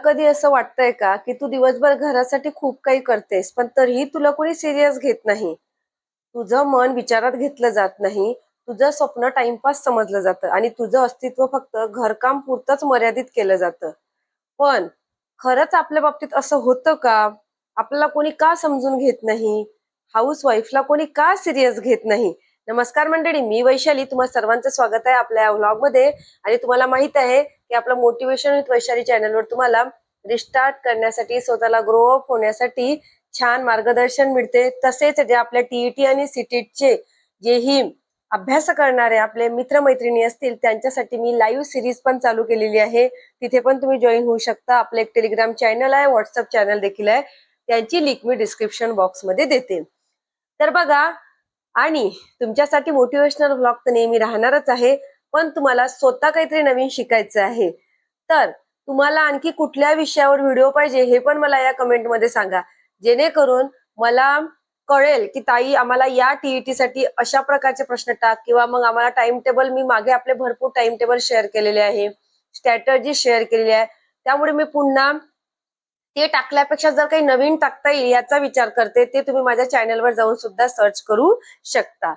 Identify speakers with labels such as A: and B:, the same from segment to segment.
A: कधी असं वाटतंय का की तू दिवसभर घरासाठी खूप काही करतेस पण तरीही तुला कोणी सिरियस घेत नाही? तुझं मन विचारात घेतलं जात नाही, तुझं स्वप्न टाइमपास समजलं जातं आणि तुझं अस्तित्व फक्त घरकाम पुरतंच मर्यादित केलं जातं. पण खरंच आपल्या बाबतीत असं होतं का? आपल्याला कोणी का समजून घेत नाही? हाऊस वाईफला कोणी का सिरियस घेत नाही? नमस्कार मंडळी, मी वैशाली, तुम्हा सर्वांचं स्वागत आहे आपल्या व्लॉग मध्ये. आणि तुम्हाला माहित आहे की आपलं मोटिवेशन विथ वैशाली चॅनलवर तुम्हाला रिस्टार्ट करण्यासाठी, स्वतःला ग्रो अप होण्यासाठी छान मार्गदर्शन मिळते. तसेच जे आपल्या टीईटी आणि सीटेटचे जेही अभ्यास करणारे आपले मित्रमैत्रिणी असतील त्यांच्यासाठी मी लाईव्ह सिरीज पण चालू केलेली आहे. तिथे पण तुम्ही जॉईन होऊ शकता. आपलं एक टेलिग्राम चॅनल आहे, व्हॉट्सअप चॅनल देखील आहे. त्यांची लिंक मी डिस्क्रिप्शन बॉक्स मध्ये देते. तर बघा, आणि तुमच्यासाठी मोटिवेशनल ब्लॉग तर नेहमी राहणारच आहे, पण तुम्हाला स्वतः काहीतरी नवीन शिकायचं आहे तर तुम्हाला आणखी कुठल्या विषयावर व्हिडिओ पाहिजे हे पण मला या कमेंट मध्ये सांगा, जेणेकरून मला कळेल की ताई आम्हाला या टीईटी साठी अशा प्रकारचे प्रश्न टाक, किंवा मग आम्हाला टाइम टेबल, मी मागे आपले भरपूर टाइम टेबल शेअर केलेले आहे, स्ट्रॅटर्जी शेअर केलेली आहे, त्यामुळे मी पुन्हा ते टाकल्यापेक्षा जर काही नवीन टाकता येईल याचा विचार करते. ते तुम्ही माझ्या चॅनलवर जाऊन सुद्धा सर्च करू शकता.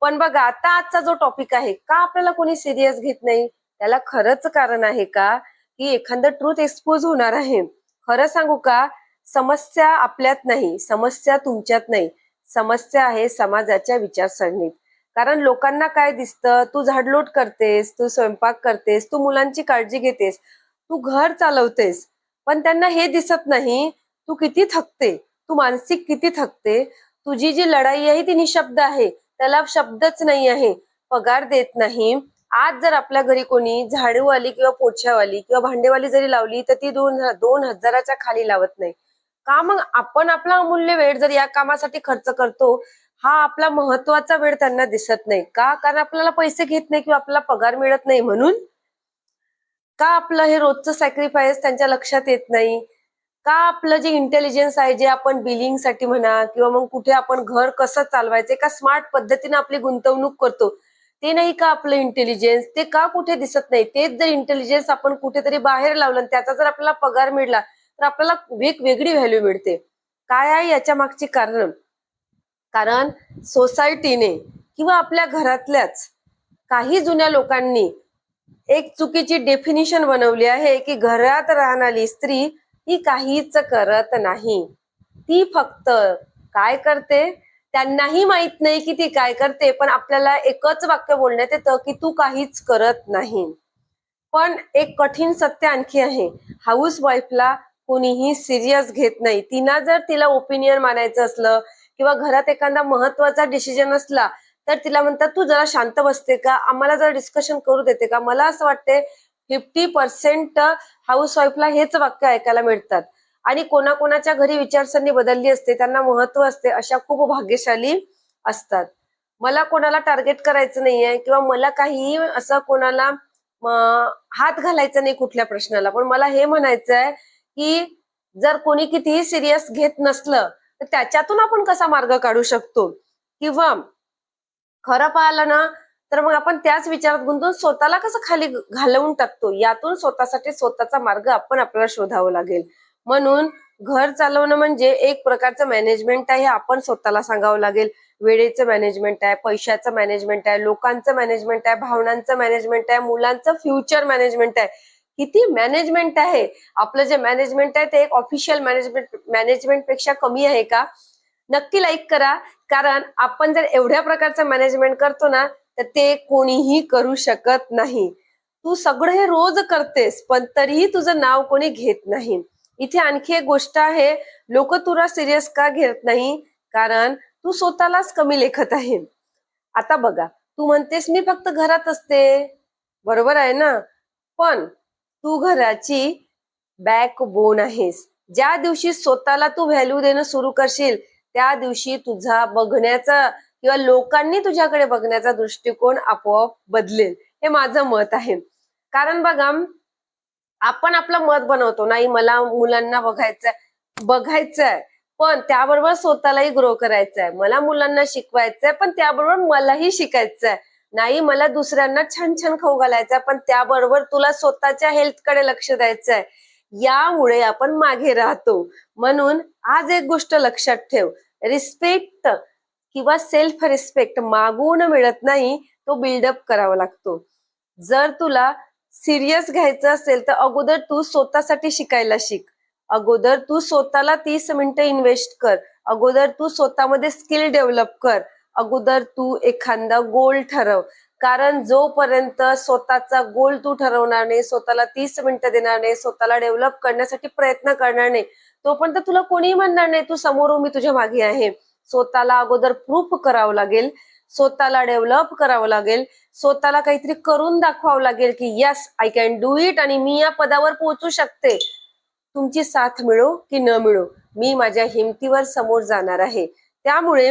A: पण बघा, आता आजचा जो टॉपिक आहे, का आपल्याला कोणी सिरियस घेत नाही, त्याला खरंच कारण आहे का की एखादं ट्रूथ एक्सपोज होणार आहे? खरं सांगू का, समस्या आपल्यात नाही, समस्या तुमच्यात नाही, समस्या आहे समाजाच्या विचारसरणीत. कारण लोकांना काय दिसतं? तू झाडलोट करतेस, तू स्वयंपाक करतेस, तू मुलांची काळजी घेतेस, तू घर चालवतेस, पण त्यांना हे दिसत नाही तू किती थकते, तू मानसिक किती थकते. तुझी जी लढाई आहे ती निशब्द आहे, त्याला शब्दच नाही आहे, पगार देत नाही. आज जर आपल्या घरी कोणी झाडूवाली किंवा पोछावाली किंवा भांडेवाली जरी लावली तर ती 2,000च्या खाली लावत नाही का? मग आपण आपला अमूल्य वेळ जर या कामासाठी खर्च करतो, हा आपला महत्वाचा वेळ त्यांना दिसत नाही का? कारण आपल्याला पैसे घेत नाही किंवा आपल्याला पगार मिळत नाही म्हणून का? आपलं हे रोजचं सॅक्रिफाईस त्यांच्या लक्षात येत नाही का? आपलं जे इंटेलिजन्स आहे, जे आपण बिलिंग साठी म्हणा किंवा मग कुठे आपण घर कसं चालवायचं, का स्मार्ट पद्धतीने आपली गुंतवणूक करतो, ते नाही का आपलं इंटेलिजन्स? ते का कुठे दिसत नाही? तेच जर इंटेलिजन्स आपण कुठेतरी बाहेर लावलं, त्याचा जर आपल्याला पगार मिळाला तर आपल्याला वेगवेगळी व्हॅल्यू मिळते. काय आहे याच्या मागची कारण? कारण सोसायटीने किंवा आपल्या घरातल्याच काही जुन्या लोकांनी एक चुकीची डेफिनिशन बनवली आहे की घरात राहणारी स्त्री ही काहीच करत नाही, ती फक्त काय करते त्यांनाही माहित नाही की ती काय करते, पण आपल्याला एकच वाक्य बोलण्यात येतं की तू काहीच करत नाही. पण एक कठीण सत्य आणखी आहे, हाऊस वाईफला कोणीही सिरियस घेत नाही. तिला ओपिनियन मानायचं असलं किंवा घरात एखादा महत्वाचा डिसिजन असला तर तिला म्हणतात तू जरा शांत बसते का, आम्हाला जरा डिस्कशन करू देते का? मला असं वाटते 50% हाऊस वाईफला हेच वाक्य ऐकायला मिळतात. आणि कोणाकोणाच्या घरी विचारसरणी बदलली असते, त्यांना महत्व असते, अशा खूप भाग्यशाली असतात. मला कोणाला टार्गेट करायचं नाहीये किंवा मला काही असं कोणाला हात घालायचा नाही कुठल्या प्रश्नाला, पण मला हे म्हणायचं आहे की जर कोणी कितीही सिरियस घेत नसलं तर त्याच्यातून आपण कसा मार्ग काढू शकतो, किंवा खरं पाहिलं ना तर मग आपण त्याच विचारात गुंतून स्वतःला कसं खाली घालवून टाकतो, यातून स्वतःसाठी स्वतःचा मार्ग आपण आपल्याला शोधावं लागेल. म्हणून घर चालवणं म्हणजे एक प्रकारचं मॅनेजमेंट आहे, आपण स्वतःला सांगावं लागेल. वेळेचं मॅनेजमेंट आहे, पैशाचं मॅनेजमेंट आहे, लोकांचं मॅनेजमेंट आहे, भावनांचं मॅनेजमेंट आहे, मुलांचं फ्युचर मॅनेजमेंट आहे. किती मॅनेजमेंट आहे. आपलं जे मॅनेजमेंट आहे ते एक ऑफिशियल मॅनेजमेंट पेक्षा कमी आहे का? नक्की लाईक करा. कारण आपण जर एवढ्या प्रकारचं मॅनेजमेंट करतो ना तर ते कोणीही करू शकत नाही. तू सगळं हे रोज करतेस पण तरीही तुझं नाव कोणी घेत नाही. इथे आणखी एक गोष्ट आहे, लोक तुला सिरियस का घेत नाही? कारण तू स्वतःलाच कमी लेखत आहे. आता बघा, तू म्हणतेस मी फक्त घरात असते, बरोबर आहे ना, पण तू घराची बॅकबोन आहेस. ज्या दिवशी स्वतःला तू व्हॅल्यू देणं सुरू करशील त्या दिवशी तुझा बघण्याचा किंवा लोकांनी तुझ्याकडे बघण्याचा दृष्टिकोन आपोआप बदलेल, हे माझं मत आहे. कारण बघा, आपण आपलं मत बनवतो, नाही मला मुलांना बघायचंय पण त्याबरोबर स्वतःलाही ग्रो करायचंय, मला मुलांना शिकवायचंय पण त्याबरोबर मलाही शिकायचंय, नाही मला दुसऱ्यांना छान छान खाऊ घालायचंय पण त्याबरोबर तुला स्वतःच्या हेल्थ कडे लक्ष द्यायचंय. यामुळे आपण मागे राहतो. म्हणून आज एक गोष्ट लक्षात ठेव, रिस्पेक्ट किंवा सेल्फ रिस्पेक्ट मागून मिळत नाही, तो बिल्डअप करावा लागतो. जर तुला सिरियस घ्यायचं असेल तर अगोदर तू स्वतःसाठी शिकायला शिक. अगोदर तू स्वतःला 30 मिनिटं इन्व्हेस्ट कर. अगोदर तू स्वतःमध्ये स्किल डेव्हलप कर. अगोदर तू एखादा गोल ठरव. कारण जोपर्यंत स्वतःचा गोल तू ठरवणार नाही, स्वतःला 30 मिनिटं देणार नाही, स्वतःला डेव्हलप करण्यासाठी प्रयत्न करणार नाही, तोपर्यंत तुला कोणीही म्हणणार नाही तू समोर मी तुझ्या मागे आहे. स्वतःला अगोदर प्रूफ करावं लागेल, स्वतःला डेव्हलप करावं लागेल, स्वतःला काहीतरी करून दाखवावं लागेल की yes I can do it आणि मी या पदावर पोहोचू शकते. तुमची साथ मिळो की न मिळो, मी माझ्या हिमतीवर समोर जाणार आहे. त्यामुळे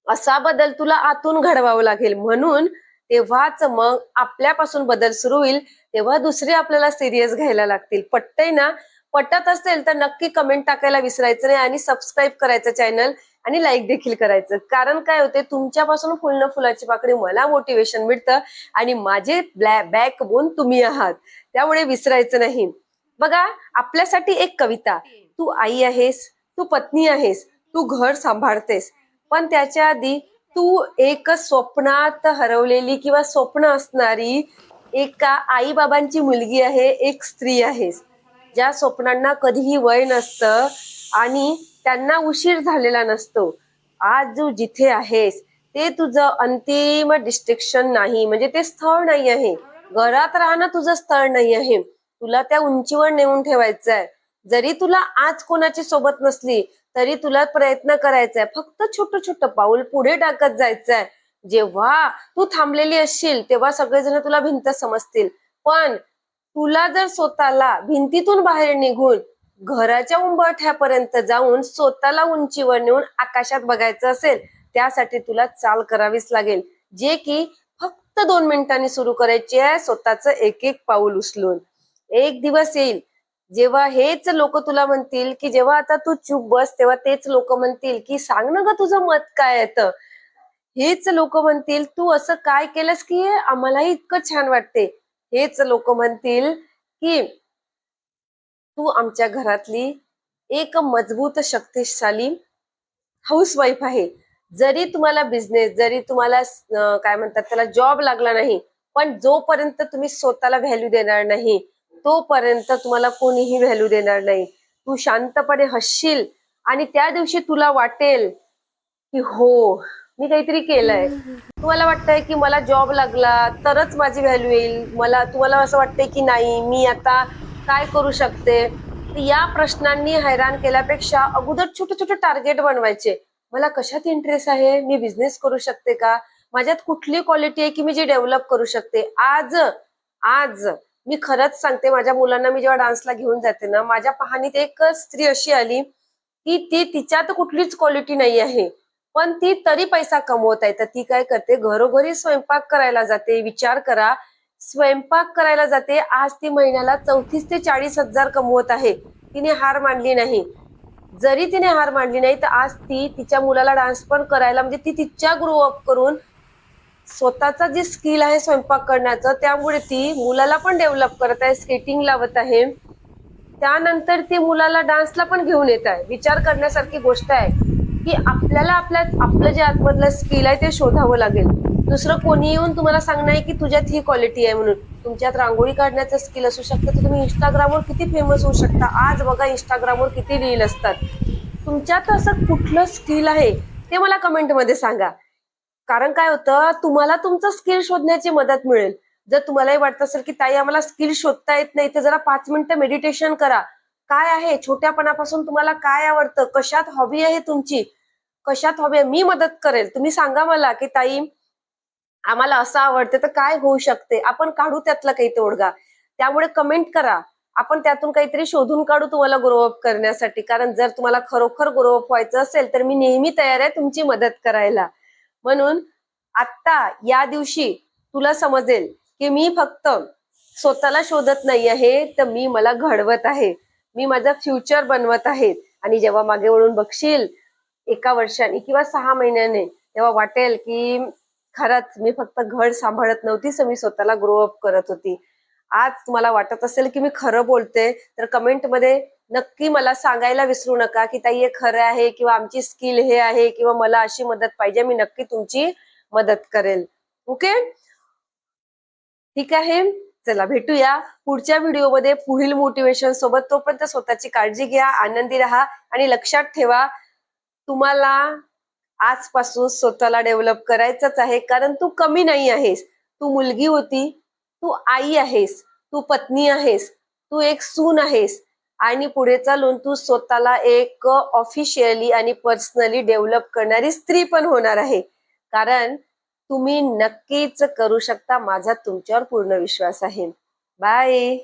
A: असा बदल तुला आतून घडवावा लागेल. म्हणून तेव्हाच मग आपल्यापासून बदल सुरू होईल, तेव्हा दुसरे आपल्याला सिरियस घ्यायला लागतील. पटतंय ना? पटत असेल तर नक्की कमेंट टाकायला विसरायचं नाही आणि सबस्क्राईब करायचं चॅनल आणि लाईक देखील करायचं. कारण काय होते, तुमच्यापासून फुलणं फुलाची पाकळी मला मोटिवेशन मिळतं आणि माझे बॅकबोन तुम्ही आहात, त्यामुळे विसरायचं नाही. बघा, आपल्यासाठी एक कविता, तू आई आहेस, तू पत्नी आहेस, तू घर सांभाळतेस, पण त्याच्या आधी तू एक स्वप्नात हरवलेली किंवा स्वप्न असणारी एका आई बाबांची मुलगी आहे, एक स्त्री आहेस, ज्या स्वप्नांना कधीही वय नसतं आणि त्यांना उशीर झालेला नसतो. आज तू जिथे आहेस ते तुझं अंतिम डिस्ट्रिक्शन नाही, म्हणजे ते स्थळ नाही आहे. घरात राहणं तुझं स्थळ नाही आहे. तुला त्या उंचीवर नेऊन ठेवायचं आहे. जरी तुला आज कोणाची सोबत नसली तरी तुला प्रयत्न करायचा आहे. फक्त छोटं छोटं पाऊल पुढे टाकत जायचंय. जेव्हा तू थांबलेली असशील तेव्हा सगळेजण तुला भिंत समजतील, पण तुला जर स्वतःला भिंतीतून बाहेर निघून घराच्या उंबरठ्यापर्यंत जाऊन स्वतःला उंचीवर नेऊन आकाशात बघायचं असेल, त्यासाठी तुला चाल करावीच लागेल, जे की फक्त 2 मिनिटांनी सुरू करायची आहे, स्वतःचं एक एक पाऊल उचलून. एक दिवस येईल जेव्हा हेच लोक तुला म्हणतील की जेव्हा आता तू चूप बस, तेव्हा तेच लोक म्हणतील की सांग ना ग तुझं मत काय येतं. हेच लोक म्हणतील तू असं काय केलंस की आम्हालाही इतकं छान वाटते. हेच लोक म्हणतील की तू आमच्या घरातली एक मजबूत शक्तिशाली हाऊसवाईफ आहे. जरी तुम्हाला बिझनेस, जरी तुम्हाला काय म्हणतात त्याला जॉब लागला नाही, पण जोपर्यंत तुम्ही स्वतःला व्हॅल्यू देणार नाही तोपर्यंत तुम्हाला कोणीही व्हॅल्यू देणार नाही. तू शांतपणे हसशील आणि त्या दिवशी तुला वाटेल की हो मी काहीतरी केलंय. तुम्हाला वाटतंय की मला जॉब लागला तरच माझी व्हॅल्यू येईल, तुम्हाला असं वाटतंय की नाही मी आता काय करू शकते. तर या प्रश्नांनी हैराण केल्यापेक्षा अगोदर छोटे छोटे टार्गेट बनवायचे. मला कशात इंटरेस्ट आहे, मी बिझनेस करू शकते का, माझ्यात कुठली क्वालिटी आहे की मी जी डेव्हलप करू शकते. आज आज मी खरंच सांगते, माझ्या मुलांना मी जेव्हा डान्सला घेऊन जाते ना, माझ्या पाहणीत एक स्त्री अशी आली की ती तिच्यात कुठलीच क्वालिटी नाही आहे, पण ती तरी पैसा कमवत आहे. तर ती काय करते, घरोघरी स्वयंपाक करायला जाते. विचार करा, स्वयंपाक करायला जाते. आज ती महिन्याला 34 ते 40 हजार कमवत आहे. तिने हार मानली नाही. जरी तिने हार मानली नाही तर आज ती तिच्या मुलाला डान्स पण करायला, म्हणजे ती तिच्या ग्रो अप करून स्वतःचा जे स्किल आहे स्वयंपाक करण्याचं, त्यामुळे ती मुलाला पण डेव्हलप करत आहे, स्केटिंग लावत आहे. त्यानंतर ती मुलाला डान्सला पण घेऊन येत आहे. विचार करण्यासारखी गोष्ट आहे की आपल्याला आपलं जे आतमधलं स्किल आहे ते शोधावं लागेल. दुसरं कोणी येऊन तुम्हाला सांगणार की तुझ्यात ही क्वालिटी आहे म्हणून. तुमच्यात रांगोळी काढण्याचं स्किल असू शकतं, तर तुम्ही इंस्टाग्रामवर किती फेमस होऊ शकता. आज बघा इंस्टाग्रामवर किती रील असतात. तुमच्यात असं कुठलं स्किल आहे ते मला कमेंटमध्ये सांगा. कारण काय होतं, तुम्हाला तुमचं स्किल शोधण्याची मदत मिळेल. जर तुम्हालाही वाटत असेल की ताई आम्हाला स्किल शोधता येत नाही, तर जरा 5 मिनिटं मेडिटेशन करा. काय आहे छोट्यापणापासून तुम्हाला काय आवडतं, कशात हॉबी आहे तुमची, कशात हॉबी आहे, मी मदत करेल. तुम्ही सांगा मला की ताई आम्हाला असं आवडते, तर काय होऊ शकते, आपण काढू त्यातला काही तोडगा. त्यामुळे कमेंट करा, आपण त्यातून काहीतरी शोधून काढू तुम्हाला ग्रोअप करण्यासाठी. कारण जर तुम्हाला खरोखर ग्रोअप व्हायचं असेल तर मी नेहमी तयार आहे तुमची मदत करायला. म्हणून आत्ता या दिवशी तुला समजेल की मी फक्त स्वतःला शोधत नाही आहे, तर मी मला घडवत आहे, मी माझा फ्युचर बनवत आहे. आणि जेव्हा मागे वळून बघशील 1 वर्षाने किंवा 6 महिन्याने, तेव्हा वाटेल की खरंच मी फक्त घर सांभाळत नव्हती, तर मी स्वतःला ग्रो अप करत होती. आज तुम्हाला वाटत असेल की मी खरं बोलते तर कमेंटमध्ये नक्की मला सांगायला विसरू नका की ताई हे खरं आहे किंवा आमची स्किल हे आहे किंवा मला अशी मदत पाहिजे, मी नक्की तुमची मदत करेल. ओके, ठीक आहे. चला भेटूया पुढच्या व्हिडिओमध्ये पुढील मोटिवेशन सोबत. तोपर्यंत स्वतःची काळजी घ्या, आनंदी राहा आणि लक्षात ठेवा तुम्हाला आजपासून स्वतःला डेव्हलप करायचंच आहे, कारण तू कमी नाही आहेस. तू मुलगी होती, तू आई आहेस, तू पत्नी आहेस, तू एक सून आहेस आणि पुढे चालून तू स्वतःला एक ऑफिशियली आणि पर्सनली डेव्हलप करणारी स्त्री पण होणार आहे. कारण तुम्ही नक्कीच करू शकता, माझा तुमच्यावर पूर्ण विश्वास आहे. बाय.